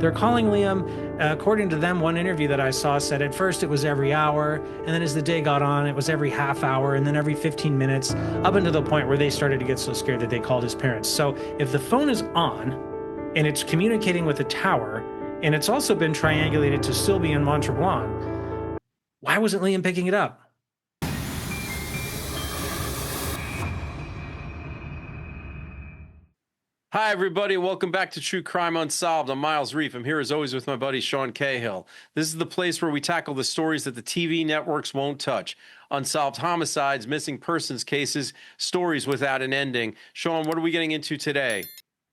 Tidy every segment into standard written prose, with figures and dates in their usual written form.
They're calling Liam. According to them, one interview that I saw said at first it was every hour, and then as the day got on, it was every half hour, and then every 15 minutes, up until the point where they started to get so scared that they called his parents. So if the phone is on and it's communicating with a tower, and it's also been triangulated to still be in Mont-Tremblant, why wasn't Liam picking it up? Hi, everybody. Welcome back to True Crime Unsolved. I'm Miles Reef. I'm here as always with my buddy Sean Cahill. This is the place where we tackle the stories that the TV networks won't touch. Unsolved homicides, missing persons cases, stories without an ending. Sean, what are we getting into today?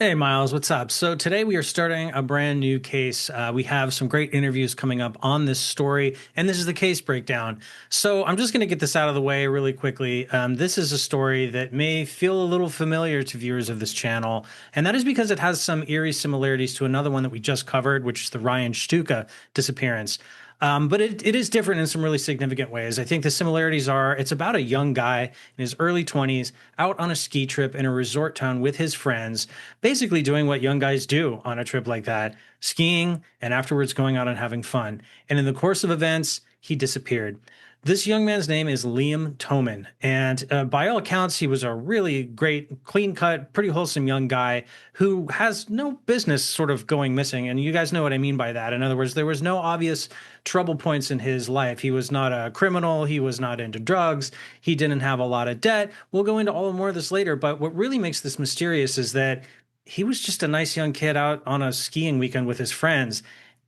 Hey, Miles, what's up? So today we are starting a brand new case. We have some great interviews coming up on this story, and this is the case breakdown. So I'm just going to get this out of the way really quickly. This is a story that may feel a little familiar to viewers of this channel, and that is because it has some eerie similarities to another one that we just covered, which is the Ryan Stuka disappearance. But it is different in some really significant ways. I think the similarities are it's about a young guy in his early 20s out on a ski trip in a resort town with his friends, basically doing what young guys do on a trip like that, skiing and afterwards going out and having fun. And in the course of events, he disappeared. This young man's name is Liam Toman, and by all accounts, he was a really great, clean-cut, pretty wholesome young guy who has no business sort of going missing. And you guys know what I mean by that. In other words, there was no obvious trouble points in his life. He was not a criminal. He was not into drugs. He didn't have a lot of debt. We'll go into all more of this later. But what really makes this mysterious is that he was just a nice young kid out on a skiing weekend with his friends,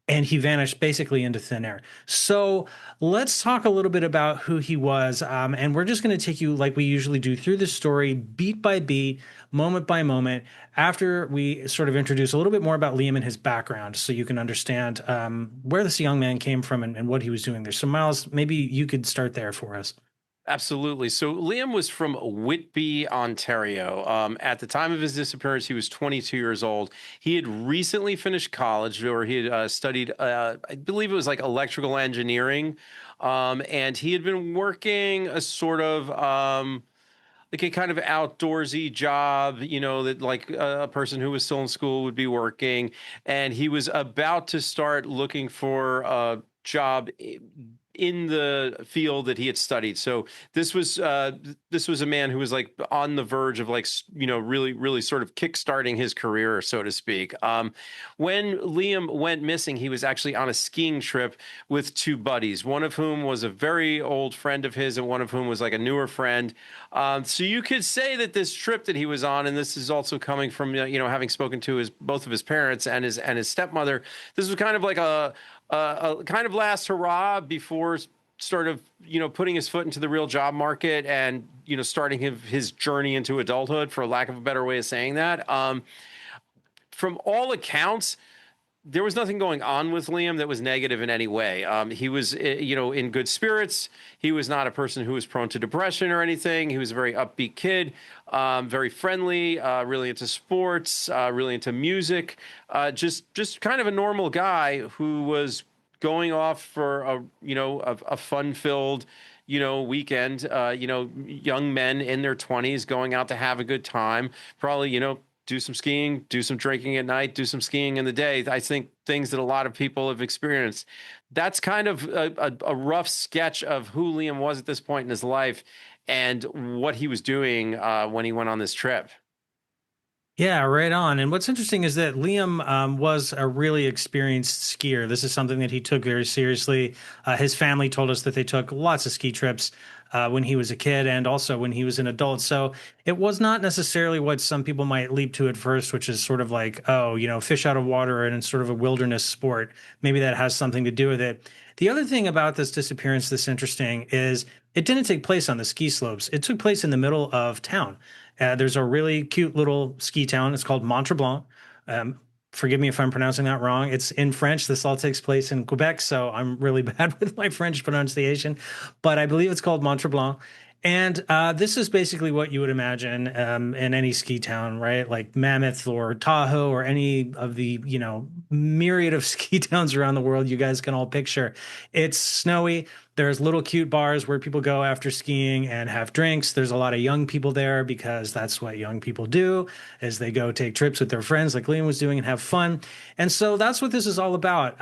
and he vanished basically into thin air. So let's talk a little bit about who he was. And we're just going to take you, like we usually do, through the story, beat by beat, moment by moment, after we sort of introduce a little bit more about Liam and his background so you can understand where this young man came from and what he was doing there. So, Miles, maybe you could start there for us. Absolutely. So Liam was from Whitby, Ontario. At the time of his disappearance, he was 22 years old. He had recently finished college, or he had studied, I believe it was like electrical engineering. And he had been working a sort of like a kind of outdoorsy job, that like a person who was still in school would be working. And he was about to start looking for a job in the field that he had studied. So this was a man who was like on the verge of like really really sort of kickstarting his career, so to speak. When Liam went missing, he was actually on a skiing trip with two buddies, one of whom was a very old friend of his, and one of whom was like a newer friend. So you could say that this trip that he was on, and this is also coming from having spoken to his both of his parents and his stepmother, this was kind of like a kind of last hurrah before sort of putting his foot into the real job market and starting his journey into adulthood, for lack of a better way of saying that. From all accounts, there was nothing going on with Liam that was negative in any way. He was, in good spirits. He was not a person who was prone to depression or anything. He was a very upbeat kid, very friendly, really into sports, really into music. Just kind of a normal guy who was going off for a fun-filled, weekend. Young men in their 20s going out to have a good time. Probably, do some skiing, do some drinking at night, do some skiing in the day. I think things that a lot of people have experienced. That's kind of a rough sketch of who Liam was at this point in his life and what he was doing when he went on this trip. Yeah, right on. And what's interesting is that Liam was a really experienced skier. This is something that he took very seriously. His family told us that they took lots of ski trips when he was a kid and also when he was an adult. So it was not necessarily what some people might leap to at first, which is sort of like, oh, fish out of water and it's sort of a wilderness sport. Maybe that has something to do with it. The other thing about this disappearance that's interesting is it didn't take place on the ski slopes. It took place in the middle of town. There's a really cute little ski town. It's called Mont-Tremblant. Um, Forgive me if I'm pronouncing that wrong. It's in French. This all takes place in Quebec, so I'm really bad with my French pronunciation, but I believe it's called Mont-Tremblant. And this is basically what you would imagine in any ski town, right? Like Mammoth or Tahoe or any of the, myriad of ski towns around the world you guys can all picture. It's snowy. There's little cute bars where people go after skiing and have drinks. There's a lot of young people there because that's what young people do, is they go take trips with their friends like Liam was doing and have fun. And so that's what this is all about.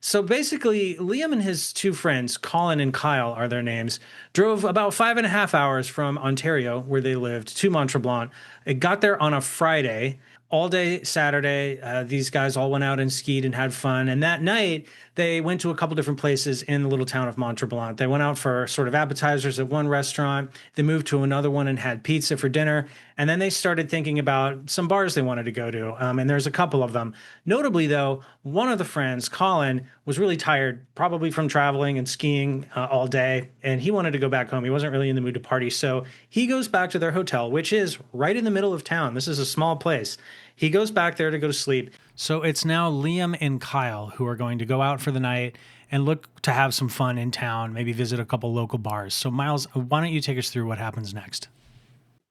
So basically, Liam and his two friends, Colin and Kyle are their names, drove about 5.5 hours from Ontario, where they lived, to Mont-Tremblant. It got there on a Friday. All day Saturday, these guys all went out and skied and had fun. And that night, they went to a couple different places in the little town of Mont-Tremblant. They went out for sort of appetizers at one restaurant. They moved to another one and had pizza for dinner. And then they started thinking about some bars they wanted to go to. And there's a couple of them. Notably, though, one of the friends, Colin, was really tired, probably from traveling and skiing all day. And he wanted to go back home. He wasn't really in the mood to party. So he goes back to their hotel, which is right in the middle of town. This is a small place. He goes back there to go to sleep. So it's now Liam and Kyle who are going to go out for the night and look to have some fun in town, maybe visit a couple local bars. So, Miles, why don't you take us through what happens next?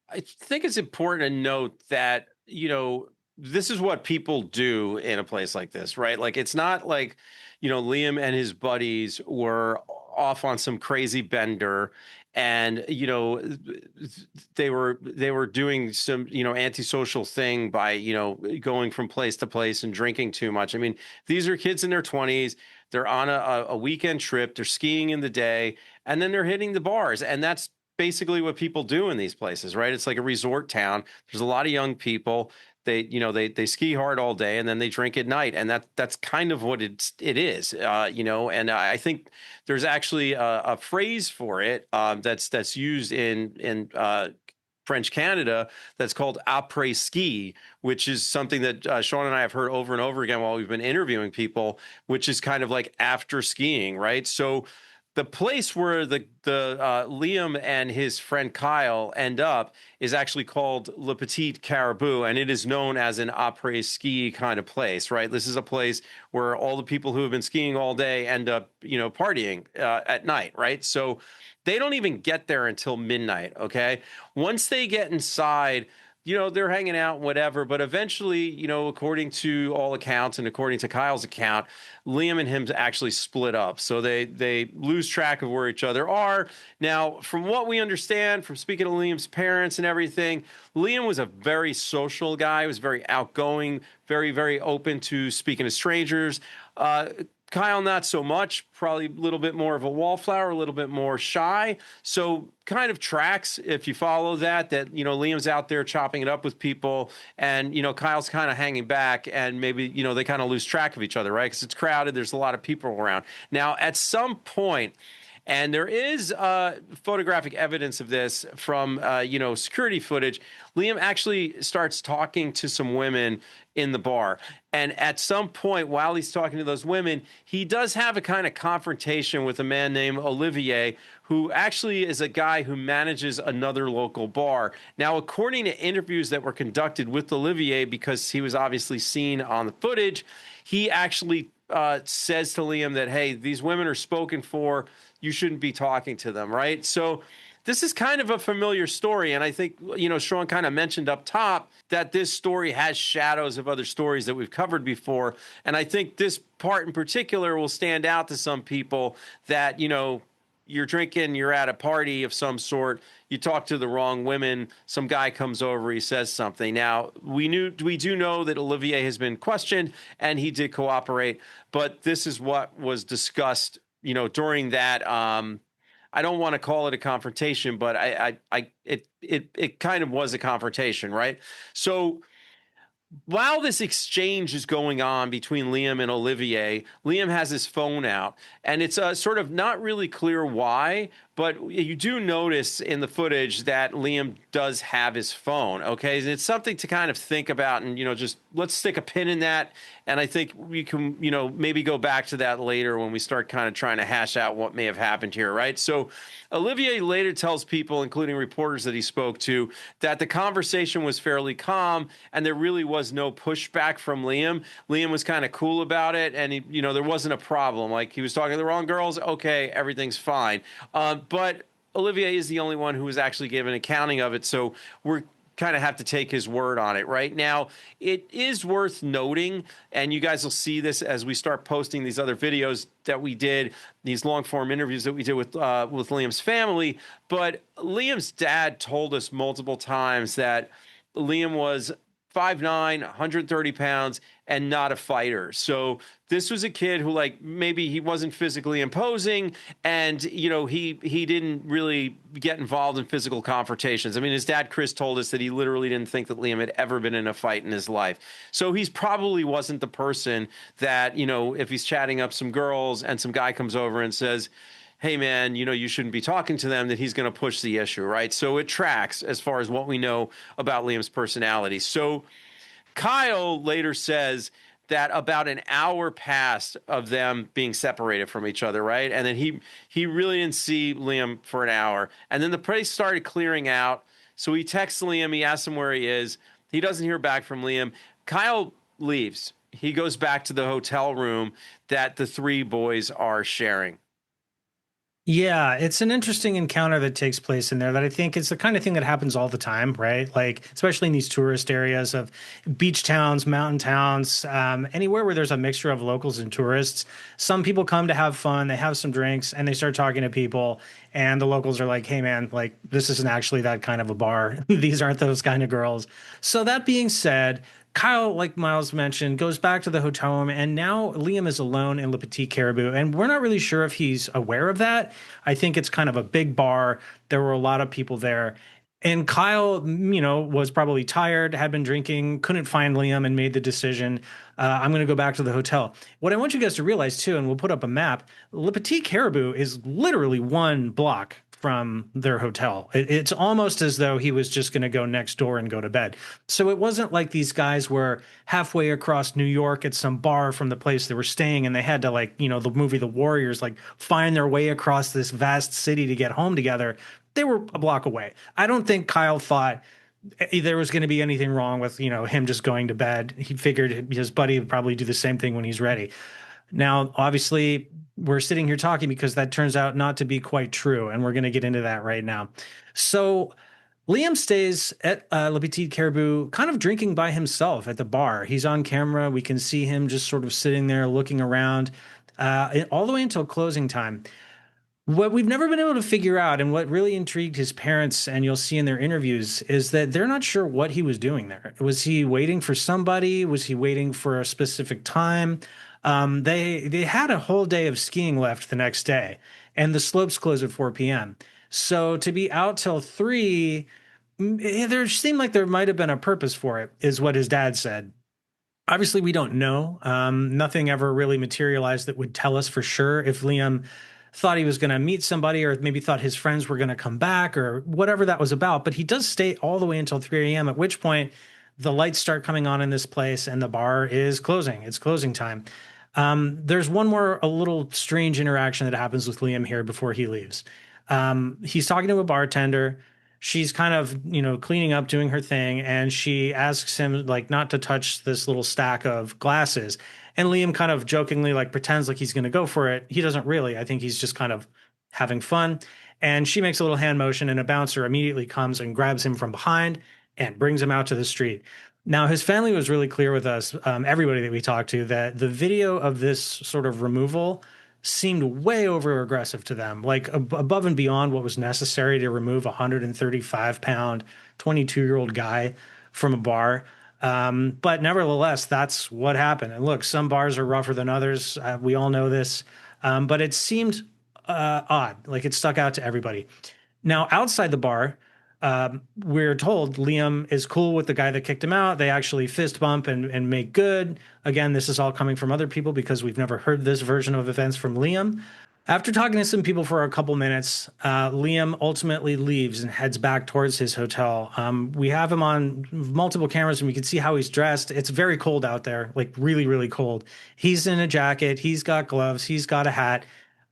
I think it's important to note that, this is what people do in a place like this, right? Like, it's not like, Liam and his buddies were off on some crazy bender and, they were doing some, antisocial thing by, going from place to place and drinking too much. I mean, these are kids in their 20s. They're on a weekend trip. They're skiing in the day, and then they're hitting the bars. And that's basically what people do in these places, right? It's like a resort town. There's a lot of young people. They ski hard all day and then they drink at night, and that's kind of what it is, And I think there's actually a phrase for it that's used in French Canada that's called après-ski, which is something that Sean and I have heard over and over again while we've been interviewing people, which is kind of like after skiing, right? So the place where the Liam and his friend Kyle end up is actually called Le Petit Caribou, and it is known as an après-ski kind of place, right? This is a place where all the people who have been skiing all day end up, partying at night, right? So they don't even get there until midnight, okay? Once they get inside, they're hanging out, whatever. But eventually, according to all accounts and according to Kyle's account, Liam and him actually split up. So they lose track of where each other are. Now, from what we understand, from speaking to Liam's parents and everything, Liam was a very social guy. He was very outgoing, very, very open to speaking to strangers. Kyle, not so much, probably a little bit more of a wallflower, a little bit more shy. So kind of tracks if you follow that, Liam's out there chopping it up with people and, Kyle's kind of hanging back and maybe, they kind of lose track of each other, right? Because it's crowded. There's a lot of people around. Now, at some point, and there is photographic evidence of this from, security footage. Liam actually starts talking to some women in the bar. And at some point, while he's talking to those women, he does have a kind of confrontation with a man named Olivier, who actually is a guy who manages another local bar. Now, according to interviews that were conducted with Olivier, because he was obviously seen on the footage, he actually says to Liam that, hey, these women are spoken for. You shouldn't be talking to them, right? So this is kind of a familiar story. And I think, Sean kind of mentioned up top that this story has shadows of other stories that we've covered before. And I think this part in particular will stand out to some people that, you're drinking, you're at a party of some sort, you talk to the wrong women, some guy comes over, he says something. Now, we do know that Olivier has been questioned and he did cooperate, but this is what was discussed, during that, I don't want to call it a confrontation, but it kind of was a confrontation, right? So while this exchange is going on between Liam and Olivier, Liam has his phone out, and it's sort of not really clear why, but you do notice in the footage that Liam does have his phone, okay? And it's something to kind of think about and, just let's stick a pin in that. And I think we can, maybe go back to that later when we start kind of trying to hash out what may have happened here, right? So Olivier later tells people, including reporters that he spoke to, that the conversation was fairly calm and there really was no pushback from Liam. Liam was kind of cool about it, and there wasn't a problem. Like, he was talking to the wrong girls. Okay, everything's fine. But Olivier is the only one who was actually given accounting of it. So we're kind of have to take his word on it right now. It is worth noting, and you guys will see this as we start posting these other videos that we did, these long form interviews that we did with Liam's family. But Liam's dad told us multiple times that Liam was 5'9", 130 pounds, and not a fighter. So this was a kid who, like, maybe he wasn't physically imposing, and he didn't really get involved in physical confrontations. I mean, his dad Chris told us that he literally didn't think that Liam had ever been in a fight in his life. So he's probably wasn't the person that, if he's chatting up some girls and some guy comes over and says, hey man, you shouldn't be talking to them, that he's going to push the issue, right? So it tracks as far as what we know about Liam's personality. So Kyle later says that about an hour passed of them being separated from each other, right? And then he really didn't see Liam for an hour. And then the place started clearing out. So he texts Liam, he asks him where he is. He doesn't hear back from Liam. Kyle leaves. He goes back to the hotel room that the three boys are sharing. Yeah, it's an interesting encounter that takes place in there that I think is the kind of thing that happens all the time, right? Like, especially in these tourist areas of beach towns, mountain towns, anywhere where there's a mixture of locals and tourists. Some people come to have fun, they have some drinks, and they start talking to people. And the locals are like, hey, man, like, this isn't actually that kind of a bar. These aren't those kind of girls. So, that being said, Kyle, like Miles mentioned, goes back to the hotel room, and now Liam is alone in Le Petit Caribou. And we're not really sure if he's aware of that. I think it's kind of a big bar. There were a lot of people there. And Kyle, was probably tired, had been drinking, couldn't find Liam, and made the decision, I'm going to go back to the hotel. What I want you guys to realize, too, and we'll put up a map, Le Petit Caribou is literally 1 block from their hotel. It's almost as though he was just going to go next door and go to bed. So it wasn't like these guys were halfway across New York at some bar from the place they were staying, and they had to, like, the movie The Warriors, like, find their way across this vast city to get home together. They were a block away. I don't think Kyle thought there was going to be anything wrong with, him just going to bed. He figured his buddy would probably do the same thing when he's ready. Now, obviously, we're sitting here talking because that turns out not to be quite true, and we're going to get into that right now. So Liam stays at Le Petit Caribou, kind of drinking by himself at the bar. He's on camera. We can see him just sort of sitting there looking around all the way until closing time. What we've never been able to figure out, and what really intrigued his parents, and you'll see in their interviews, is that they're not sure what he was doing there. Was he waiting for somebody? Was he waiting for a specific time? They had a whole day of skiing left the next day, and the slopes close at 4 p.m. So to be out till 3, there seemed like there might have been a purpose for it, is what his dad said. Obviously, we don't know. Nothing ever really materialized that would tell us for sure if Liam thought he was going to meet somebody, or maybe thought his friends were going to come back, or whatever that was about. But he does stay all the way until 3 a.m., at which point the lights start coming on in this place and the bar is closing. It's closing time. There's one more, a little strange interaction that happens with Liam here before he leaves. He's talking to a bartender. She's kind of, cleaning up, doing her thing, and she asks him, like, not to touch this little stack of glasses. And Liam kind of jokingly, like, pretends like he's going to go for it. He doesn't really. I think he's just kind of having fun. And she makes a little hand motion, and a bouncer immediately comes and grabs him from behind and brings him out to the street. Now, his family was really clear with us, everybody that we talked to, that the video of this sort of removal seemed way over aggressive to them, like above and beyond what was necessary to remove a 135-pound, 22-year-old guy from a bar. But nevertheless, that's what happened. And look, some bars are rougher than others. We all know this. But it seemed odd, like it stuck out to everybody. Now, outside the bar, we're told Liam is cool with the guy that kicked him out. They actually fist bump and make good. Again, this is all coming from other people because we've never heard this version of events from Liam. After talking to some people for a couple minutes, Liam ultimately leaves and heads back towards his hotel. We have him on multiple cameras and we can see how he's dressed. It's very cold out there, like really, really cold. He's in a jacket. He's got gloves. He's got a hat.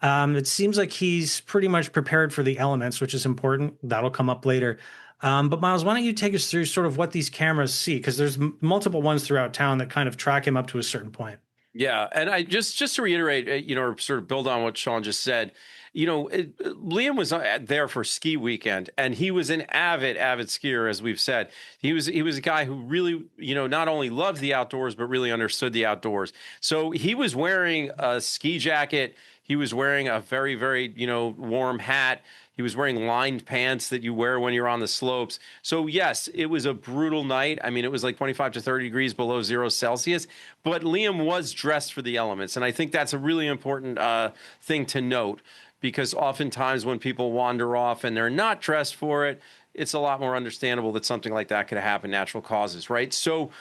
It seems like he's pretty much prepared for the elements, which is important. That'll come up later. But Miles, why don't you take us through sort of what these cameras see? Because there's multiple ones throughout town that kind of track him up to a certain point. Yeah, and I just to reiterate, or sort of build on what Sean just said, Liam was there for ski weekend, and he was an avid skier, as we've said. He was a guy who really, not only loved the outdoors but really understood the outdoors. So he was wearing a ski jacket. He was wearing a very, very, warm hat. He was wearing lined pants that you wear when you're on the slopes. So yes, it was a brutal night. I mean, it was like 25 to 30 degrees below 0 Celsius, but Liam was dressed for the elements. And I think that's a really important thing to note, because oftentimes when people wander off and they're not dressed for it, it's a lot more understandable that something like that could happen, natural causes, right? So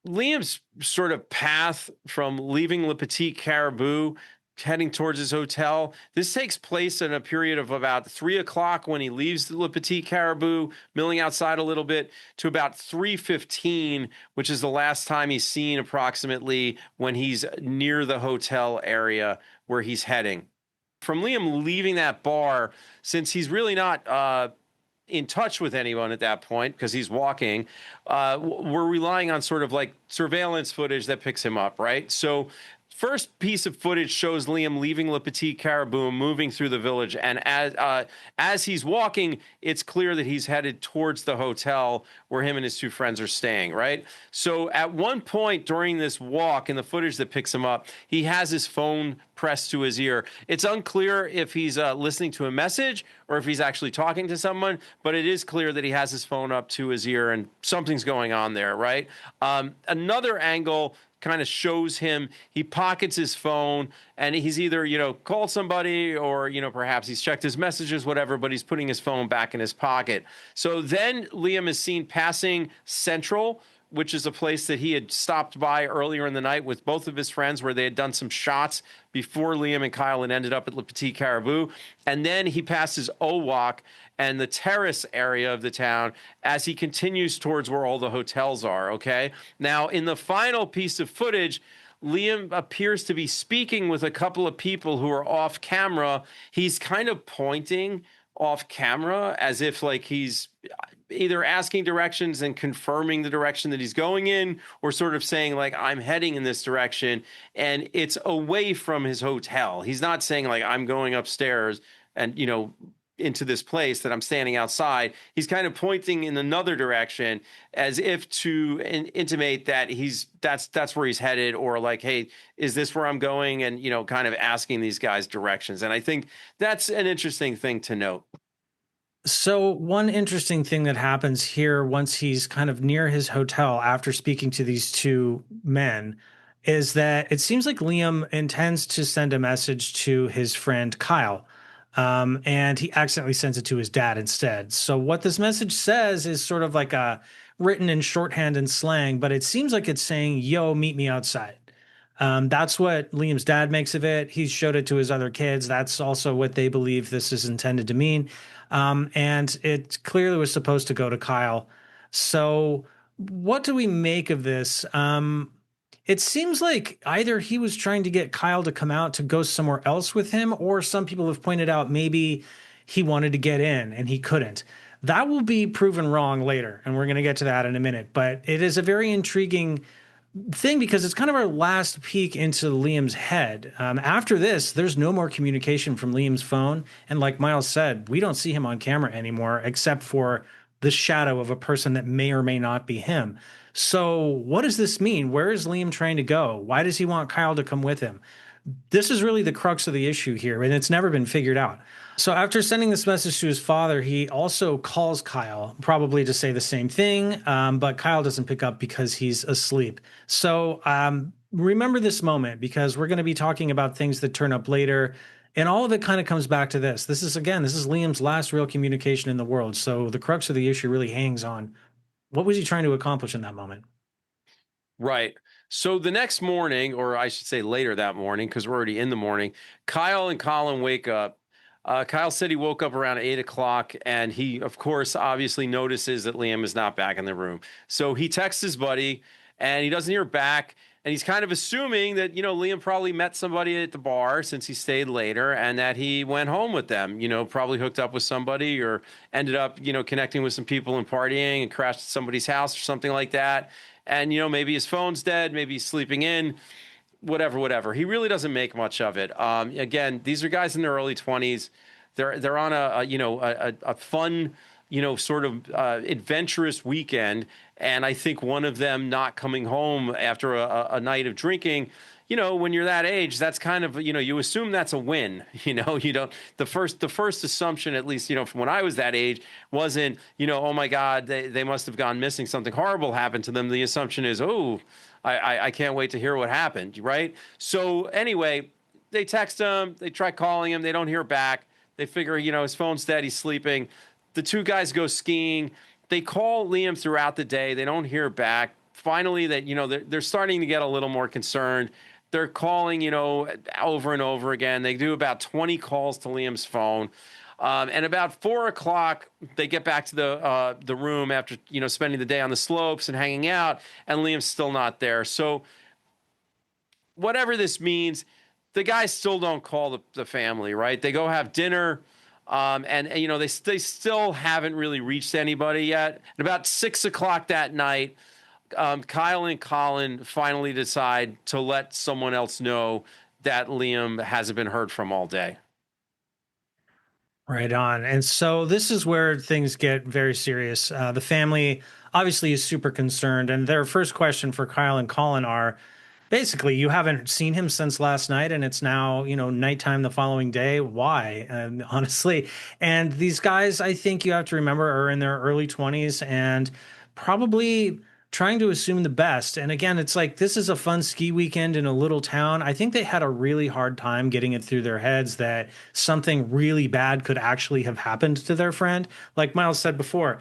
Liam's sort of path from leaving Le Petit Caribou, heading towards his hotel. This takes place in a period of about 3 o'clock when he leaves the Le Petit Caribou, milling outside a little bit, to about 3:15, which is the last time he's seen approximately when he's near the hotel area where he's heading. From Liam leaving that bar, since he's really not in touch with anyone at that point because he's walking, we're relying on sort of like surveillance footage that picks him up, right? So first piece of footage shows Liam leaving Le Petit Caribou, moving through the village, and as he's walking, it's clear that he's headed towards the hotel where him and his two friends are staying, right? So at one point during this walk, in the footage that picks him up, he has his phone pressed to his ear. It's unclear if he's listening to a message or if he's actually talking to someone, but it is clear that he has his phone up to his ear and something's going on there, right? Another angle kind of shows him, he pockets his phone and he's either, called somebody or, perhaps he's checked his messages, whatever, but he's putting his phone back in his pocket. So then Liam is seen passing Central, which is a place that he had stopped by earlier in the night with both of his friends, where they had done some shots before Liam and Kyle had ended up at Le Petit Caribou. And then he passes Owak and the terrace area of the town as he continues towards where all the hotels are, okay? Now, in the final piece of footage, Liam appears to be speaking with a couple of people who are off camera. He's kind of pointing off camera as if like he's either asking directions and confirming the direction that he's going in, or sort of saying like, I'm heading in this direction, and it's away from his hotel. He's not saying like, I'm going upstairs and, into this place that I'm standing outside. He's kind of pointing in another direction as if to intimate that that's where he's headed, or like, hey, is this where I'm going? And, kind of asking these guys directions. And I think that's an interesting thing to note. So, one interesting thing that happens here once he's kind of near his hotel after speaking to these two men is that it seems like Liam intends to send a message to his friend Kyle. And he accidentally sends it to his dad instead. So, what this message says is sort of like a written in shorthand and slang, but it seems like it's saying, Yo, meet me outside. That's what Liam's dad makes of it. He showed it to his other kids. That's also what they believe this is intended to mean. And it clearly was supposed to go to Kyle. So, what do we make of this? It seems like either he was trying to get Kyle to come out to go somewhere else with him, or some people have pointed out maybe he wanted to get in and he couldn't. That will be proven wrong later, and we're going to get to that in a minute. But it is a very intriguing thing because it's kind of our last peek into Liam's head. After this, there's no more communication from Liam's phone. And like Miles said, we don't see him on camera anymore, except for the shadow of a person that may or may not be him. So, what does this mean? Where is Liam trying to go? Why does he want Kyle to come with him? This is really the crux of the issue here, and it's never been figured out. So after sending this message to his father, he also calls Kyle, probably to say the same thing, but Kyle doesn't pick up because he's asleep. So remember this moment, because we're going to be talking about things that turn up later, and all of it kind of comes back to this. This is Liam's last real communication in the world. So the crux of the issue really hangs on what was he trying to accomplish in that moment? Right. So the next morning, or I should say later that morning, because we're already in the morning, Kyle and Colin wake up. Kyle said he woke up around 8 o'clock, and he, of course, obviously notices that Liam is not back in the room. So he texts his buddy, and he doesn't hear back. And he's kind of assuming that, Liam probably met somebody at the bar since he stayed later, and that he went home with them, probably hooked up with somebody, or ended up, connecting with some people and partying and crashed at somebody's house or something like that. And, maybe his phone's dead, maybe he's sleeping in. whatever. He really doesn't make much of it. Again, these are guys in their early 20s. They're on a fun, sort of adventurous weekend. And I think one of them not coming home after a night of drinking, when you're that age, that's kind of, you assume that's a win. You don't, the first assumption, at least, from when I was that age, wasn't, oh my God, they must have gone missing. Something horrible happened to them. The assumption is, oh, I can't wait to hear what happened. Right. So anyway, they text him, they try calling him, they don't hear back. They figure, his phone's dead, he's sleeping. The two guys go skiing. They call Liam throughout the day. They don't hear back. Finally, they're starting to get a little more concerned. They're calling, over and over again. They do about 20 calls to Liam's phone. And about 4 o'clock, they get back to the room after, spending the day on the slopes and hanging out, and Liam's still not there. So whatever this means, the guys still don't call the family, right? They go have dinner, and they still haven't really reached anybody yet. And about 6 o'clock that night, Kyle and Colin finally decide to let someone else know that Liam hasn't been heard from all day. Right on. And so this is where things get very serious. The family obviously is super concerned, and their first question for Kyle and Colin are basically, you haven't seen him since last night, and it's now, nighttime the following day. Why? Honestly. And these guys, I think you have to remember, are in their early 20s and probably trying to assume the best. And again, it's like, this is a fun ski weekend in a little town. I think they had a really hard time getting it through their heads that something really bad could actually have happened to their friend. Like Miles said before,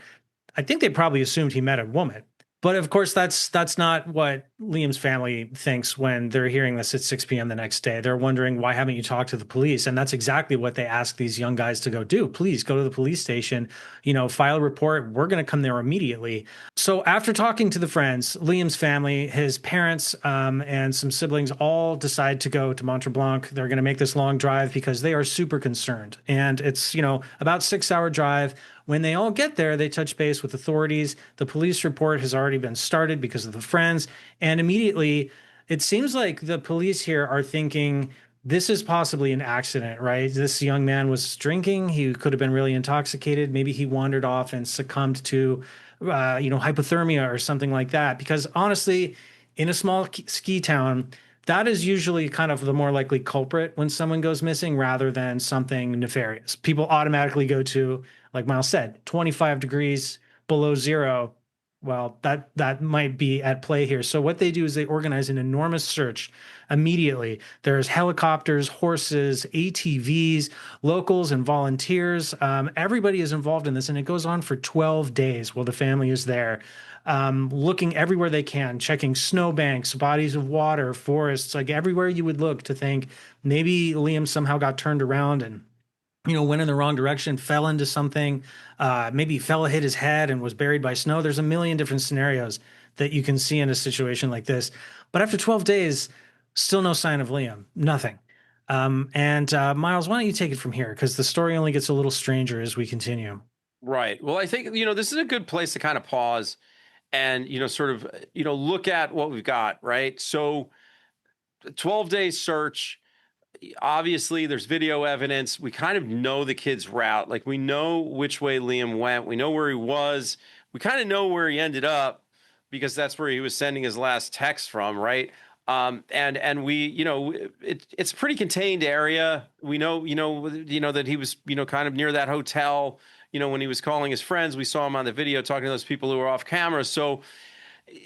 I think they probably assumed he met a woman. But of course, that's not what Liam's family thinks when they're hearing this at 6 p.m. the next day. They're wondering, why haven't you talked to the police? And that's exactly what they ask these young guys to go do. Please go to the police station, file a report. We're going to come there immediately. So after talking to the friends, Liam's family, his parents, and some siblings all decide to go to Mont-Tremblant. They're going to make this long drive because they are super concerned. And it's, about 6 hour drive. When they all get there, they touch base with authorities. The police report has already been started because of the friends. And immediately, it seems like the police here are thinking this is possibly an accident, right? This young man was drinking. He could have been really intoxicated. Maybe he wandered off and succumbed to, hypothermia or something like that. Because honestly, in a small ski town, that is usually kind of the more likely culprit when someone goes missing rather than something nefarious. People automatically go to, like Miles said, 25 degrees below zero. Well, that might be at play here. So what they do is they organize an enormous search immediately. There's helicopters, horses, ATVs, locals, and volunteers. Everybody is involved in this, and it goes on for 12 days while the family is there, looking everywhere they can, checking snowbanks, bodies of water, forests, like everywhere you would look to think maybe Liam somehow got turned around and went in the wrong direction, fell into something, maybe hit his head and was buried by snow. There's a million different scenarios that you can see in a situation like this. But after 12 days, still no sign of Liam, nothing. And Miles, why don't you take it from here? Because the story only gets a little stranger as we continue. Right. Well, I think, this is a good place to kind of pause and, sort of, look at what we've got, right? So 12-day search. Obviously, there's video evidence. We kind of know the kid's route. Like, we know which way Liam went. We know where he was. We kind of know where he ended up because that's where he was sending his last text from, right? And we, it's a pretty contained area. We know, that he was, kind of near that hotel. When he was calling his friends, we saw him on the video talking to those people who were off camera. So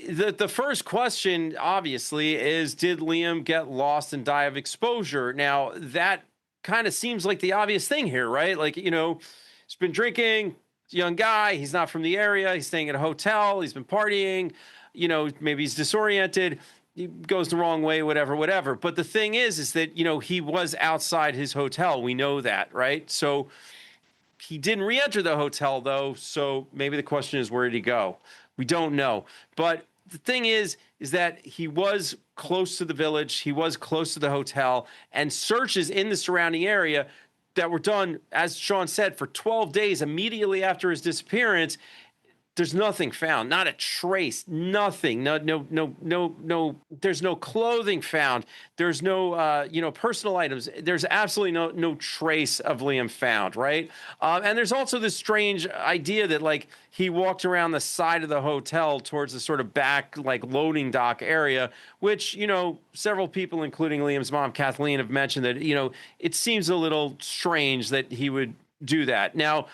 the first question, obviously, is, did Liam get lost and die of exposure? Now, that kind of seems like the obvious thing here, right? Like, he's been drinking, he's a young guy, he's not from the area, he's staying at a hotel, he's been partying, maybe he's disoriented, he goes the wrong way, whatever. But the thing is that, he was outside his hotel. We know that, right? So he didn't re-enter the hotel, though. So maybe the question is, where did he go? We don't know. But the thing is that he was close to the village. He was close to the hotel, and searches in the surrounding area that were done, as Sean said, for 12 days immediately after his disappearance there's nothing found, not a trace, nothing, no. There's no clothing found. There's no, personal items. There's absolutely no trace of Liam found, right? And there's also this strange idea that like he walked around the side of the hotel towards the sort of back like loading dock area, which several people, including Liam's mom Kathleen, have mentioned that it seems a little strange that he would do that. Now,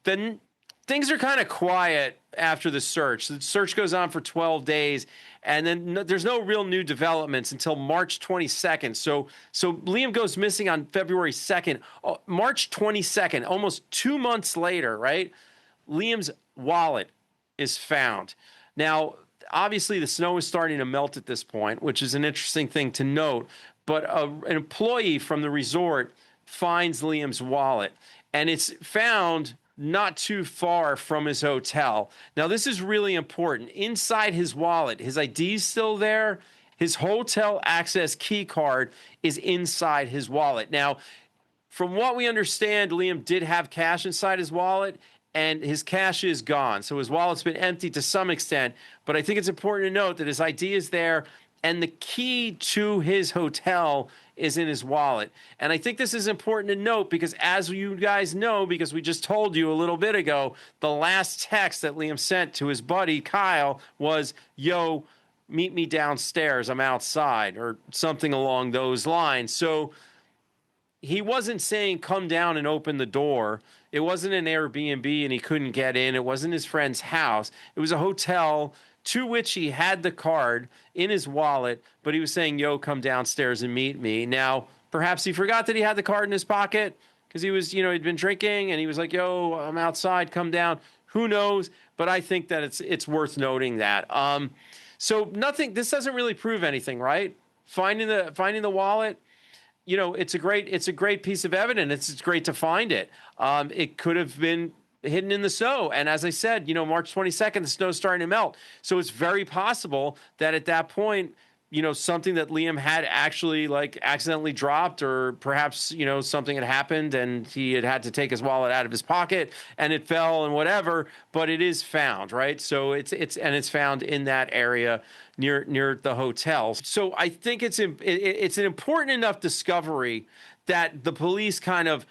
then things are kind of quiet after the search. The search goes on for 12 days, and then there's no real new developments until March 22nd. So Liam goes missing on February 2nd. March 22nd, almost 2 months later, right? Liam's wallet is found. Now, obviously, the snow is starting to melt at this point, which is an interesting thing to note. But an employee from the resort finds Liam's wallet, and it's found not too far from his hotel. Now, this is really important. Inside his wallet, his ID is still there. His hotel access key card is inside his wallet. Now, from what we understand, Liam did have cash inside his wallet, and his cash is gone. So his wallet's been empty to some extent. But I think it's important to note that his ID is there, and the key to his hotel is in his wallet. And I think this is important to note because, as you guys know, because we just told you a little bit ago, the last text that Liam sent to his buddy Kyle was, "Yo, meet me downstairs. I'm outside," or something along those lines. So he wasn't saying, "Come down and open the door." It wasn't an Airbnb and he couldn't get in. It wasn't his friend's house. It was a hotel to which he had the card in his wallet, but he was saying, "Yo, come downstairs and meet me." Now, perhaps he forgot that he had the card in his pocket because he was, he'd been drinking and he was like, "Yo, I'm outside, come down." Who knows? But I think that it's worth noting that. So this doesn't really prove anything, right? Finding the wallet, it's a great piece of evidence. It's great to find it. It could have been hidden in the snow. And as I said, March 22nd, the snow's starting to melt. So it's very possible that at that point, something that Liam had actually like accidentally dropped, or perhaps, something had happened and he had to take his wallet out of his pocket and it fell and whatever, but it is found, right? So it's found in that area near the hotel. So I think it's an important enough discovery that the police kind of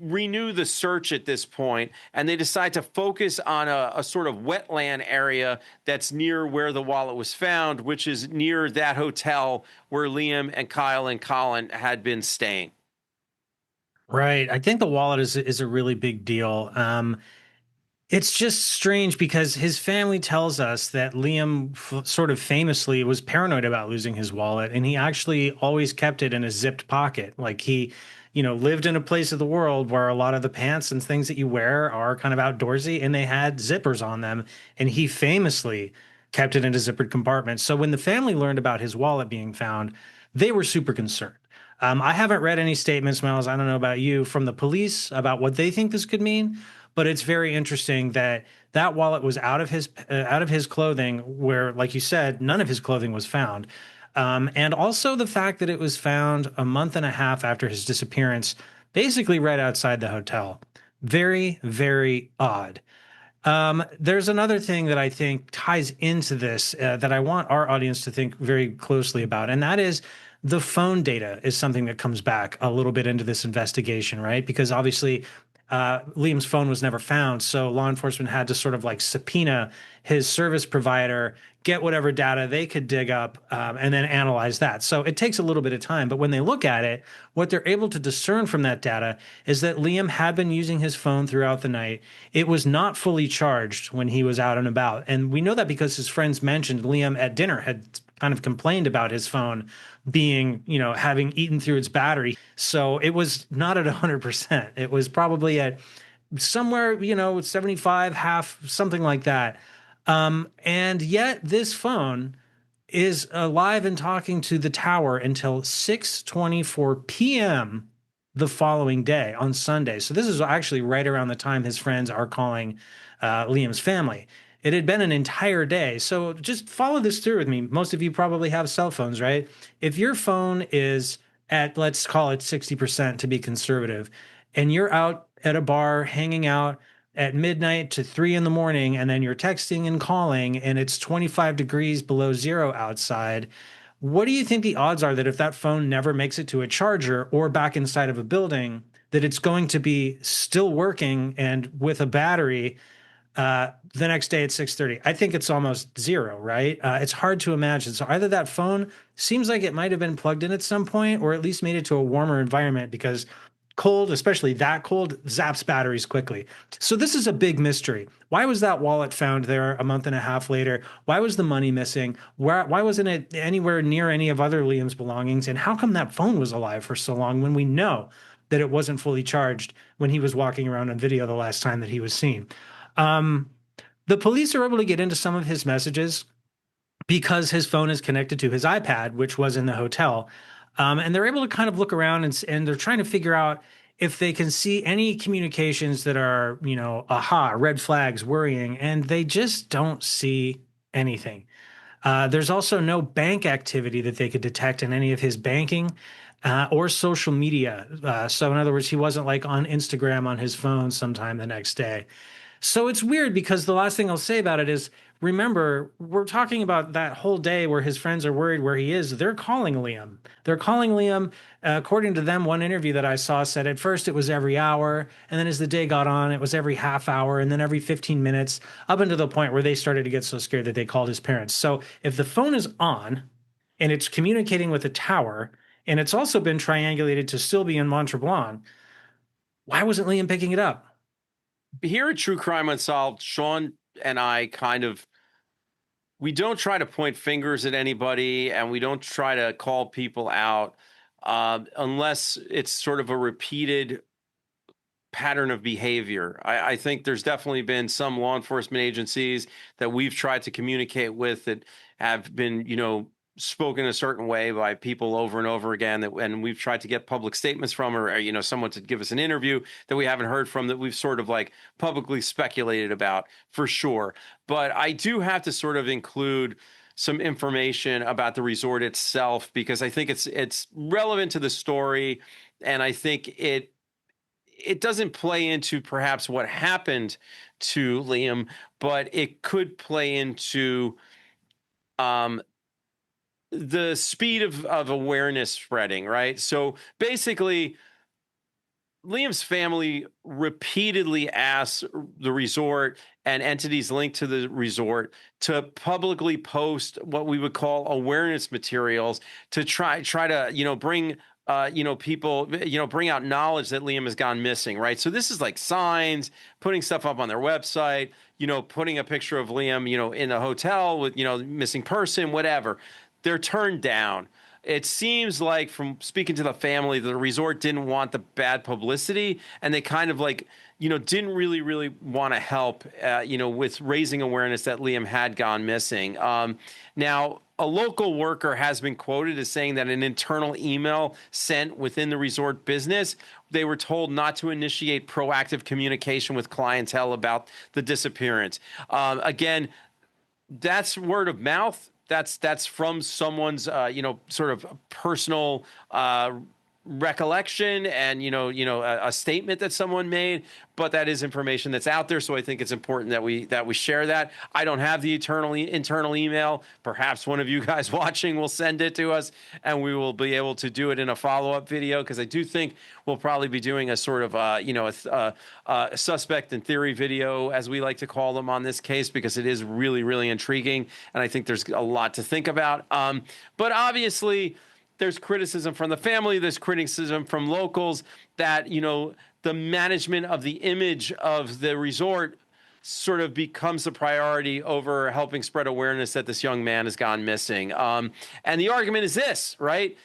renew the search at this point, and they decide to focus on a sort of wetland area that's near where the wallet was found, which is near that hotel where Liam and Kyle and Colin had been staying. Right. I think the wallet is a really big deal. It's just strange because his family tells us that Liam sort of famously was paranoid about losing his wallet, and he actually always kept it in a zipped pocket. Like he, lived in a place of the world where a lot of the pants and things that you wear are kind of outdoorsy, and they had zippers on them, and he famously kept it in a zippered compartment. So when the family learned about his wallet being found, they were super concerned. I haven't read any statements, Miles, I don't know about you, from the police about what they think this could mean, but it's very interesting that that wallet was out of his clothing, where, like you said, none of his clothing was found, and also the fact that it was found a month and a half after his disappearance, basically right outside the hotel. Very, very odd. There's another thing that I think ties into this that I want our audience to think very closely about, and that is the phone data is something that comes back a little bit into this investigation, right? Because obviously, Liam's phone was never found, so law enforcement had to sort of like subpoena his service provider, get whatever data they could dig up, and then analyze that. So it takes a little bit of time, but when they look at it, what they're able to discern from that data is that Liam had been using his phone throughout the night. It was not fully charged when he was out and about, and we know that because his friends mentioned Liam at dinner had kind of complained about his phone being, having eaten through its battery. So it was not at 100%. It was probably at somewhere, 75, half, something like that. And yet this phone is alive and talking to the tower until 6:24 p.m. the following day on Sunday. So this is actually right around the time his friends are calling Liam's family. It had been an entire day. So just follow this through with me. Most of you probably have cell phones, right? If your phone is at, let's call it 60% to be conservative, and you're out at a bar hanging out at midnight to 3 in the morning, and then you're texting and calling, and it's 25 degrees below zero outside. What do you think the odds are that if that phone never makes it to a charger or back inside of a building, that it's going to be still working and with a battery the next day at 6:30? I think it's almost zero, right? It's hard to imagine. So either that phone seems like it might have been plugged in at some point, or at least made it to a warmer environment, because cold, especially that cold, zaps batteries quickly. So this is a big mystery. Why was that wallet found there a month and a half later? Why was the money missing? Why wasn't it anywhere near any of other Liam's belongings? And how come that phone was alive for so long when we know that it wasn't fully charged when he was walking around on video the last time that he was seen? Um, the police are able to get into some of his messages because his phone is connected to his iPad, which was in the hotel. And they're able to kind of look around, and they're trying to figure out if they can see any communications that are, red flags, worrying, and they just don't see anything. There's also no bank activity that they could detect in any of his banking or social media. So, in other words, he wasn't like on Instagram on his phone sometime the next day. So it's weird, because the last thing I'll say about it is, remember, we're talking about that whole day where his friends are worried where he is. They're calling Liam. They're calling Liam. According to them, one interview that I saw said at first it was every hour. And then as the day got on, it was every half hour, and then every 15 minutes, up until the point where they started to get so scared that they called his parents. So if the phone is on and it's communicating with a tower, and it's also been triangulated to still be in Mont-Tremblant, why wasn't Liam picking it up? Here at True Crime Unsolved, Sean and I we don't try to point fingers at anybody, and we don't try to call people out unless it's sort of a repeated pattern of behavior. I think there's definitely been some law enforcement agencies that we've tried to communicate with that have been, spoken a certain way by people over and over again, and we've tried to get public statements from, or someone to give us an interview that we haven't heard from, that we've sort of like publicly speculated about, for sure. But I do have to sort of include some information about the resort itself, because I think it's relevant to the story, and I think it doesn't play into perhaps what happened to Liam, but it could play into um, the speed of awareness spreading, right? So basically, Liam's family repeatedly asked the resort and entities linked to the resort to publicly post what we would call awareness materials to try to bring people, bring out knowledge that Liam has gone missing, right? So this is like signs, putting stuff up on their website, putting a picture of Liam, in a hotel with, missing person, whatever. They're turned down. It seems like, from speaking to the family, the resort didn't want the bad publicity, and they kind of like, didn't really want to help, with raising awareness that Liam had gone missing. Now, a local worker has been quoted as saying that an internal email sent within the resort business, they were told not to initiate proactive communication with clientele about the disappearance. Again, that's word of mouth. That's from someone's sort of personal recollection, and a statement that someone made, but that is information that's out there. So I think it's important that we share that. I don't have the internal email. Perhaps one of you guys watching will send it to us, and we will be able to do it in a follow-up video, because I do think we'll probably be doing a sort of a suspect in theory video, as we like to call them, on this case, because it is really intriguing, and I think there's a lot to think about. But obviously, there's criticism from the family, there's criticism from locals that, the management of the image of the resort sort of becomes the priority over helping spread awareness that this young man has gone missing. And the argument is this, right?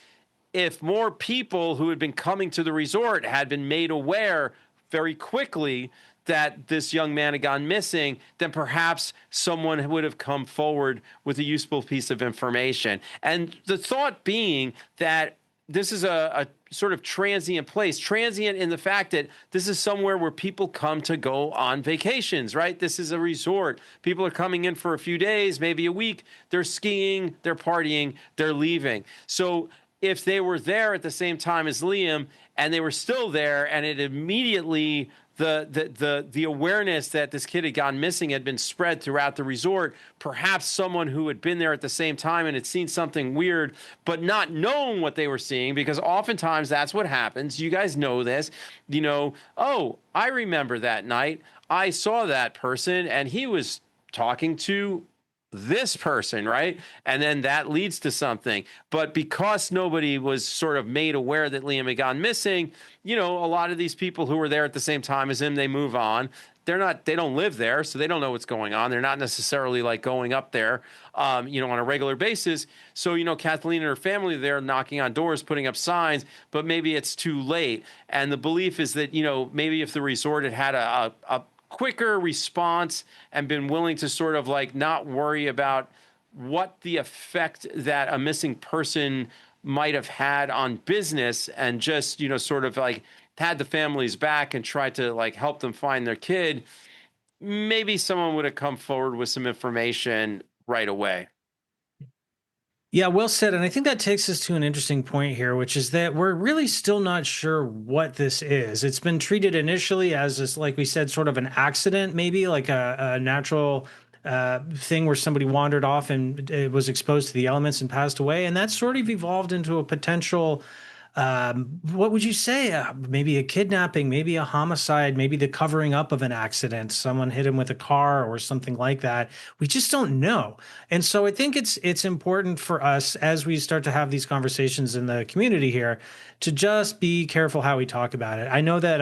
If more people who had been coming to the resort had been made aware very quickly that this young man had gone missing, then perhaps someone would have come forward with a useful piece of information. And the thought being that this is a sort of transient place, transient in the fact that this is somewhere where people come to go on vacations, right? This is a resort. People are coming in for a few days, maybe a week. They're skiing, they're partying, they're leaving. So if they were there at the same time as Liam, and they were still there, and it immediately the awareness that this kid had gone missing had been spread throughout the resort. Perhaps someone who had been there at the same time and had seen something weird, but not known what they were seeing, because oftentimes that's what happens. You guys know this, oh, I remember that night. I saw that person and he was talking to this person, right? And then that leads to something. But because nobody was sort of made aware that Liam had gone missing, a lot of these people who were there at the same time as him, they move on. They don't live there, so they don't know what's going on. They're not necessarily like going up there, on a regular basis. So, Kathleen and her family are there knocking on doors, putting up signs, but maybe it's too late. And the belief is that, maybe if the resort had had a quicker response and been willing to sort of like not worry about what the effect that a missing person might have had on business, and just, sort of like had the families back and tried to like help them find their kid, maybe someone would have come forward with some information right away. Yeah, well said. And I think that takes us to an interesting point here, which is that we're really still not sure what this is. It's been treated initially as this, like we said, sort of an accident, maybe like a natural thing where somebody wandered off and it was exposed to the elements and passed away. And that's sort of evolved into a potential what would you say? Maybe a kidnapping, maybe a homicide, maybe the covering up of an accident. Someone hit him with a car or something like that. We just don't know. And so I think it's important for us as we start to have these conversations in the community here to just be careful how we talk about it. I know that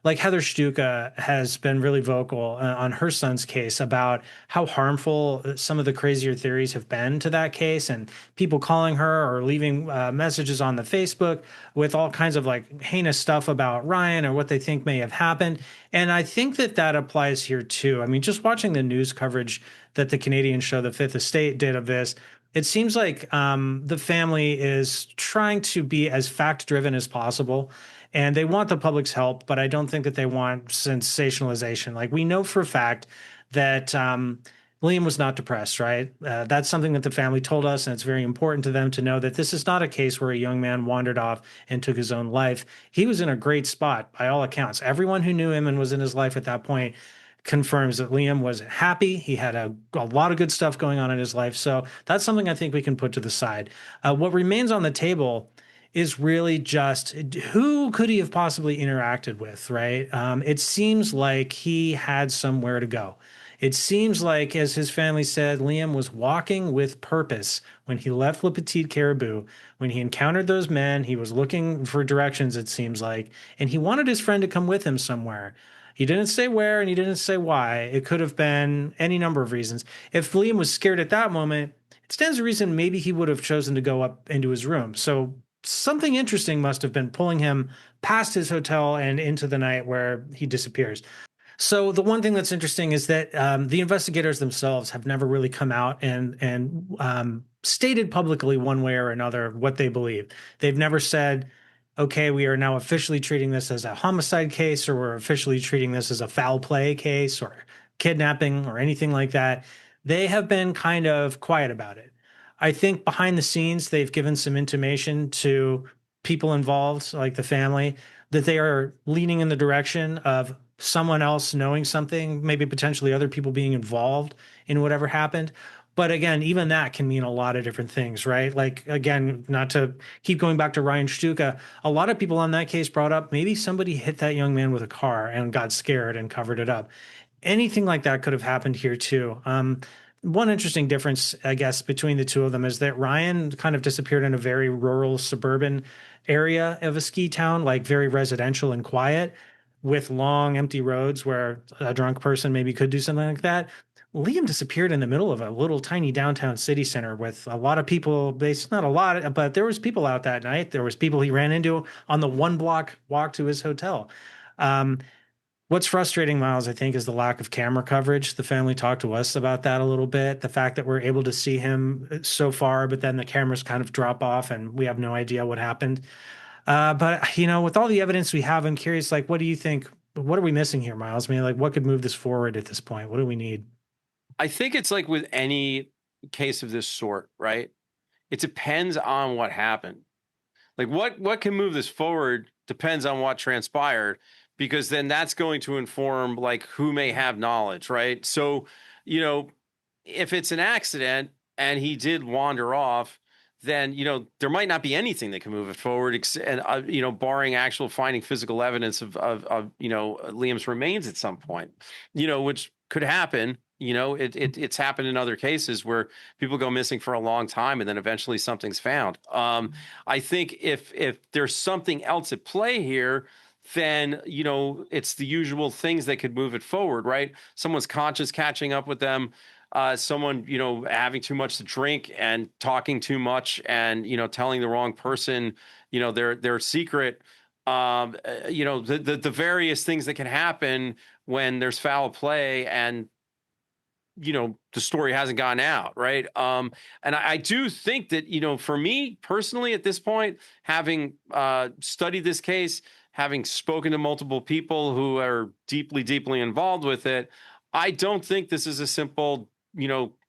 like Heather Stuka has been really vocal on her son's case about how harmful some of the crazier theories have been to that case, and people calling her or leaving messages on the Facebook with all kinds of like heinous stuff about Ryan or what they think may have happened. And I think that that applies here too. I mean, just watching the news coverage that the Canadian show The Fifth Estate did of this, it seems like the family is trying to be as fact driven as possible, and they want the public's help, but I don't think that they want sensationalization. Like we know for a fact that Liam was not depressed, right? That's something that the family told us, and it's very important to them to know that this is not a case where a young man wandered off and took his own life. He was in a great spot by all accounts. Everyone who knew him and was in his life at that point confirms that Liam was happy. He had a lot of good stuff going on in his life. So that's something I think we can put to the side. What remains on the table is really just who could he have possibly interacted with, right? It seems like he had somewhere to go. It seems like, as his family said, Liam was walking with purpose when he left Le Petit Caribou. When he encountered those men, he was looking for directions, it seems like, and he wanted his friend to come with him somewhere. He didn't say where and he didn't say why. It could have been any number of reasons. If Liam was scared at that moment, it stands to reason maybe he would have chosen to go up into his room. So something interesting must have been pulling him past his hotel and into the night where he disappears. So the one thing that's interesting is that the investigators themselves have never really come out and stated publicly one way or another what they believe. They've never said, "Okay, we are now officially treating this as a homicide case, or we're officially treating this as a foul play case, or kidnapping, or anything like that." They have been kind of quiet about it. I think behind the scenes, they've given some intimation to people involved, like the family, that they are leaning in the direction of someone else knowing something, maybe potentially other people being involved in whatever happened. But again, even that can mean a lot of different things, right? Like, again, not to keep going back to Ryan Stuka, a lot of people on that case brought up maybe somebody hit that young man with a car and got scared and covered it up. Anything like that could have happened here too. One interesting difference, I guess, between the two of them is that Ryan kind of disappeared in a very rural, suburban area of a ski town, like very residential and quiet, with long, empty roads where a drunk person maybe could do something like that. Liam disappeared in the middle of a little tiny downtown city center with a lot of people. Not a lot, but there was people out that night. There was people he ran into on the one block walk to his hotel. Um, What's frustrating, Miles, I think, is the lack of camera coverage. The family talked to us about that a little bit. The fact that we're able to see him so far, but then the cameras kind of drop off and we have no idea what happened. But with all the evidence we have, I'm curious, like, what do you think? What are we missing here, Miles? I mean, like, what could move this forward at this point? What do we need? I think it's like with any case of this sort, right? It depends on what happened. Like what can move this forward depends on what transpired. because then that's going to inform like who may have knowledge, right? So, you know, if it's an accident and he did wander off, then there might not be anything that can move it forward, and barring actual finding physical evidence of Liam's remains at some point, which could happen. It's happened in other cases where people go missing for a long time and then eventually something's found. I think if there's something else at play here, then it's the usual things that could move it forward, right? Someone's conscience catching up with them, someone having too much to drink and talking too much, and telling the wrong person their secret. The various things that can happen when there's foul play and the story hasn't gone out, right? And I do think that for me personally at this point, having studied this case, having spoken to multiple people who are deeply involved with it, I don't think this is a simple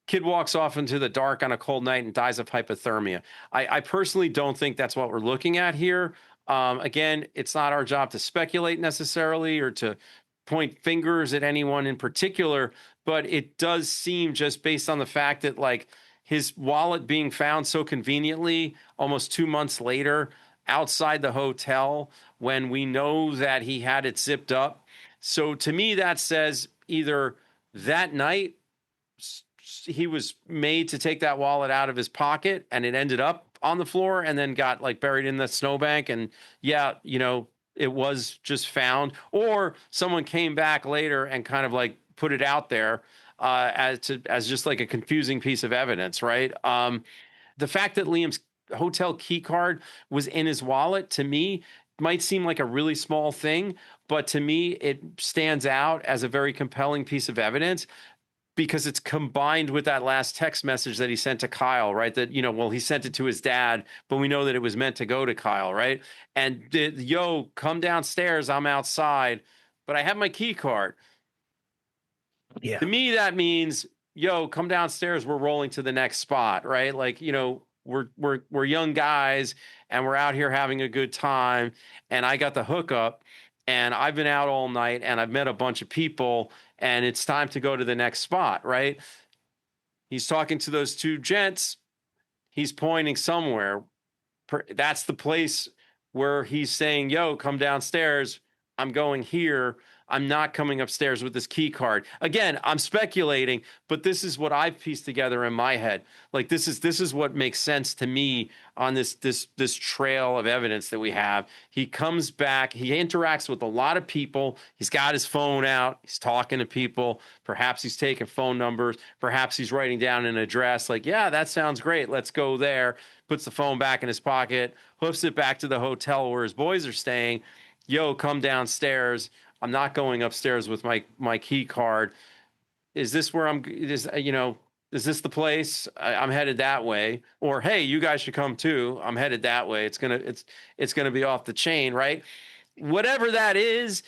kid walks off into the dark on a cold night and dies of hypothermia. I personally don't think that's what we're looking at here. Again, it's not our job to speculate necessarily or to point fingers at anyone in particular, but it does seem, just based on the fact that like his wallet being found so conveniently almost 2 months later outside the hotel, when we know that he had it zipped up. So to me, that says either that night he was made to take that wallet out of his pocket and it ended up on the floor and then got like buried in the snowbank, and it was just found, or someone came back later and kind of like put it out there as just like a confusing piece of evidence, right? The fact that Liam's hotel key card was in his wallet, to me, might seem like a really small thing, but to me, it stands out as a very compelling piece of evidence because it's combined with that last text message that he sent to Kyle, right? That, he sent it to his dad, but we know that it was meant to go to Kyle, right? And yo, come downstairs, I'm outside, but I have my key card. Yeah. To me, that means, yo, come downstairs, we're rolling to the next spot, right? Like, we're young guys and we're out here having a good time, and I got the hookup and I've been out all night and I've met a bunch of people and it's time to go to the next spot, right? He's talking to those two gents. He's pointing somewhere. That's the place where he's saying, yo, come downstairs. I'm going here. I'm not coming upstairs with this key card. Again, I'm speculating, but this is what I've pieced together in my head. Like this is what makes sense to me on this trail of evidence that we have. He comes back, he interacts with a lot of people. He's got his phone out, he's talking to people. Perhaps he's taking phone numbers, perhaps he's writing down an address like, yeah, that sounds great. Let's go there. Puts the phone back in his pocket, hoofs it back to the hotel where his boys are staying. Yo, come downstairs. I'm not going upstairs with my key card. Is this where is this the place? I'm headed that way. Or, hey, you guys should come too. I'm headed that way. It's gonna be off the chain, right? Whatever that is,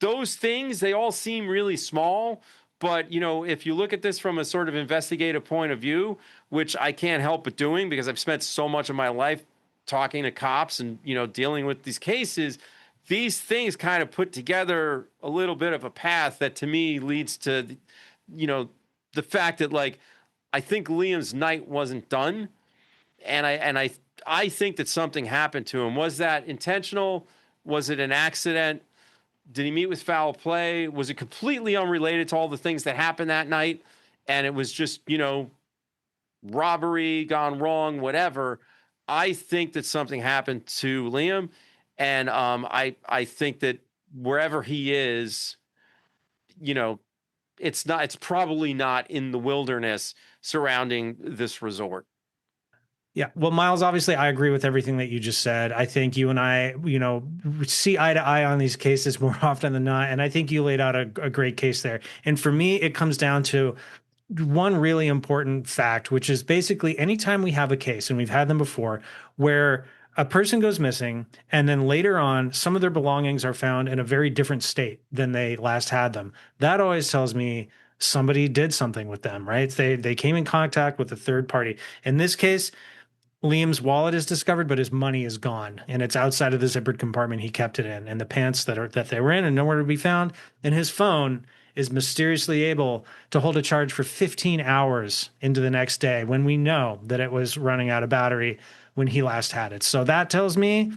those things, they all seem really small. But, if you look at this from a sort of investigative point of view, which I can't help but doing because I've spent so much of my life talking to cops and, dealing with these cases, these things kind of put together a little bit of a path that to me leads to, the fact that like, I think Liam's night wasn't done. And I think that something happened to him. Was that intentional? Was it an accident? Did he meet with foul play? Was it completely unrelated to all the things that happened that night? And it was just, robbery gone wrong, whatever. I think that something happened to Liam. And I think that wherever he is, it's probably not in the wilderness surrounding this resort. Yeah. Well, Miles, obviously, I agree with everything that you just said. I think you and I, see eye to eye on these cases more often than not. And I think you laid out a great case there. And for me, it comes down to one really important fact, which is basically anytime we have a case, and we've had them before, where a person goes missing and then later on some of their belongings are found in a very different state than they last had them, that always tells me somebody did something with them, right? They came in contact with a third party. In this case, Liam's wallet is discovered, but his money is gone, and it's outside of the zippered compartment he kept it in, and the pants that they were in and nowhere to be found. And his phone is mysteriously able to hold a charge for 15 hours into the next day when we know that it was running out of battery when he last had it. So that tells me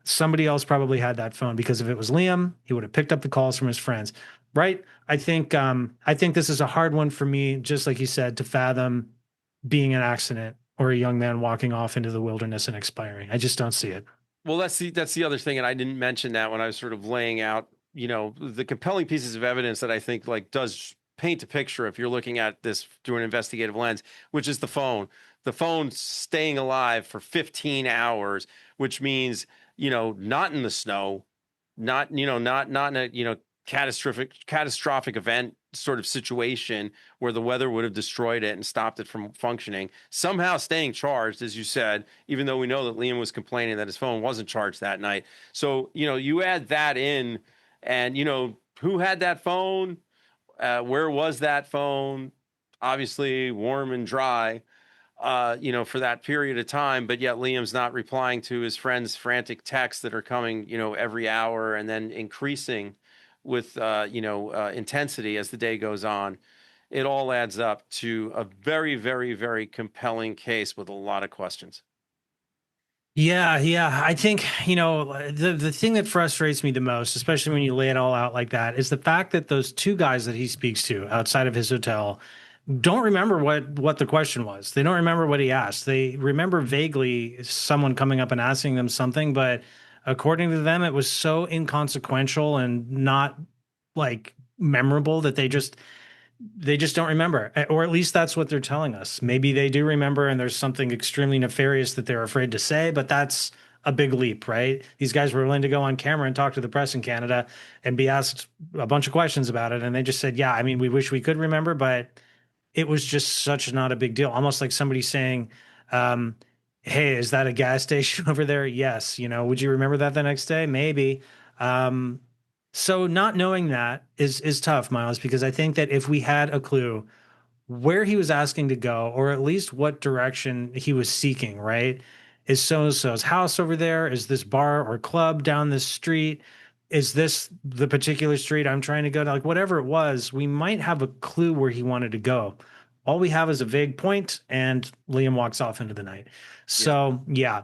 somebody else probably had that phone, because if it was Liam, he would have picked up the calls from his friends, right? I think this is a hard one for me, just like you said, to fathom being an accident or a young man walking off into the wilderness and expiring. I just don't see it. Well, that's the other thing, and I didn't mention that when I was sort of laying out, the compelling pieces of evidence that I think like does paint a picture if you're looking at this through an investigative lens, which is the phone. The phone staying alive for 15 hours, which means, not in the snow, not in a, catastrophic event sort of situation where the weather would have destroyed it and stopped it from functioning, somehow staying charged, as you said, even though we know that Liam was complaining that his phone wasn't charged that night. So, you add that in, and, who had that phone? Where was that phone? Obviously warm and dry, for that period of time, but yet Liam's not replying to his friends' frantic texts that are coming, every hour and then increasing with, intensity as the day goes on. It all adds up to a very, very, very compelling case with a lot of questions. Yeah, yeah. I think, the thing that frustrates me the most, especially when you lay it all out like that, is the fact that those two guys that he speaks to outside of his hotel don't remember what the question was. They don't remember what he asked. They remember vaguely someone coming up and asking them something, but according to them, it was so inconsequential and not like memorable that they just don't remember. Or at least that's what they're telling us. Maybe they do remember and there's something extremely nefarious that they're afraid to say, but that's a big leap, right? These guys were willing to go on camera and talk to the press in Canada and be asked a bunch of questions about it, and they just said, yeah, I mean, we wish we could remember, but it was just such not a big deal. Almost like somebody saying, um, hey, is that a gas station over there? Yes. Would you remember that the next day? Maybe. Um, so not knowing that is tough, Miles, because I think that if we had a clue where he was asking to go, or at least what direction he was seeking, right? Is so and so's house over there? Is this bar or club down this street? Is this the particular street I'm trying to go to? Like, whatever it was, we might have a clue where he wanted to go. All we have is a vague point, and Liam walks off into the night. Yeah. So, yeah.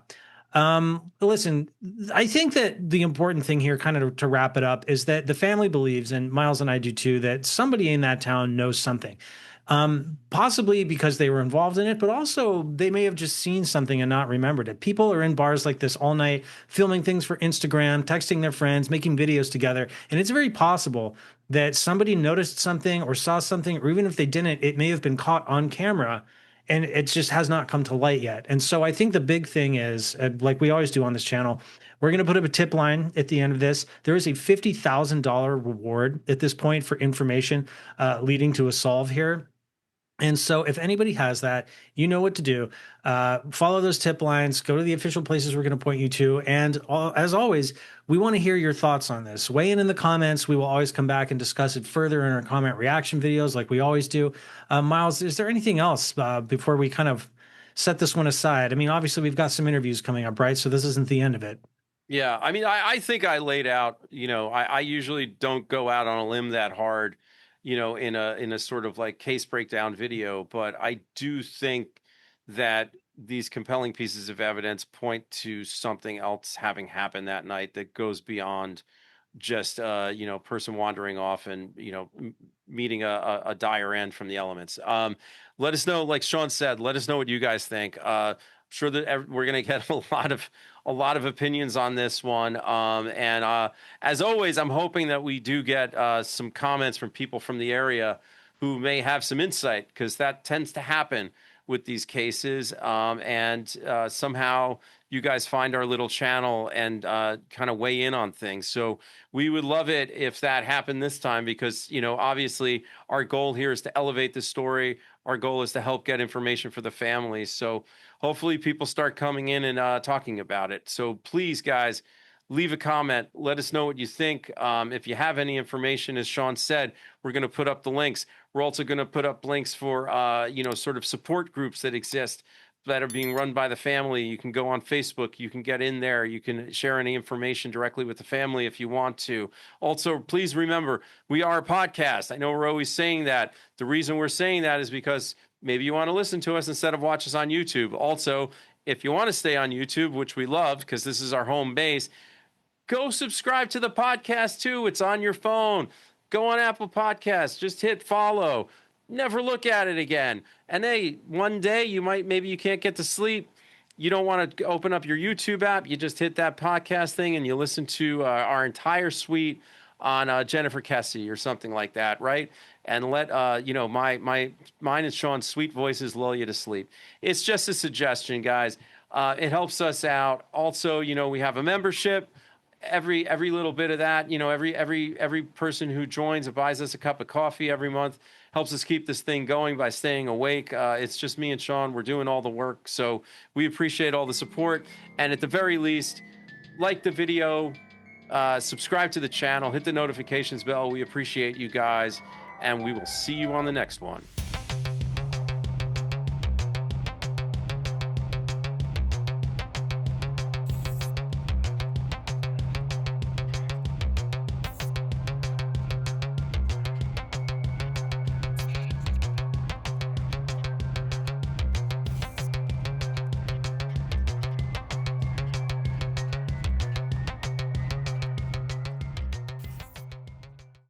Listen, I think that the important thing here, kind of to wrap it up, is that the family believes, and Miles and I do too, that somebody in that town knows something. Possibly because they were involved in it, but also they may have just seen something and not remembered it. People are in bars like this all night, filming things for Instagram, texting their friends, making videos together. And it's very possible that somebody noticed something or saw something, or even if they didn't, it may have been caught on camera and it just has not come to light yet. And so I think the big thing is, like we always do on this channel, we're going to put up a tip line at the end of this. There is a $50,000 reward at this point for information leading to a solve here. And so, if anybody has that, you know what to do. Follow those tip lines, go to the official places we're going to point you to. And as always, we want to hear your thoughts on this. Weigh in the comments. We will always come back and discuss it further in our comment reaction videos, like we always do. Miles, is there anything else before we kind of set this one aside? I mean, obviously, we've got some interviews coming up, right? So, this isn't the end of it. Yeah, I mean, I think I laid out, I usually don't go out on a limb that hard, in a sort of like case breakdown video, but I do think that these compelling pieces of evidence point to something else having happened that night that goes beyond just person wandering off and meeting a dire end from the elements. Let us know, like Sean said, let us know what you guys think. Sure that we're going to get a lot of opinions on this one. And as always, I'm hoping that we do get some comments from people from the area who may have some insight, because that tends to happen with these cases. And somehow you guys find our little channel and kind of weigh in on things. So we would love it if that happened this time, because, obviously our goal here is to elevate the story. Our goal is to help get information for the families. So hopefully people start coming in and talking about it. So please, guys, leave a comment. Let us know what you think. If you have any information, as Sean said, we're going to put up the links. We're also going to put up links for, sort of support groups that exist that are being run by the family. You can go on Facebook, you can get in there, you can share any information directly with the family if you want to. Also, please remember, we are a podcast. I know we're always saying that. The reason we're saying that is because maybe you want to listen to us instead of watch us on YouTube. Also, if you want to stay on YouTube, which we love because this is our home base, go subscribe to the podcast too. It's on your phone. Go on Apple Podcasts. Just hit follow. Never look at it again. And hey, one day maybe you can't get to sleep. You don't want to open up your YouTube app. You just hit that podcast thing and you listen to our entire suite on Jennifer Kessie or something like that, right? And let mine and Sean's sweet voices lull you to sleep. It's just a suggestion, guys. It helps us out. Also, we have a membership. Every little bit of that, every person who joins, buys us a cup of coffee every month, helps us keep this thing going by staying awake. It's just me and Sean. We're doing all the work. So we appreciate all the support. And at the very least, like the video, subscribe to the channel, hit the notifications bell. We appreciate you guys. And we will see you on the next one.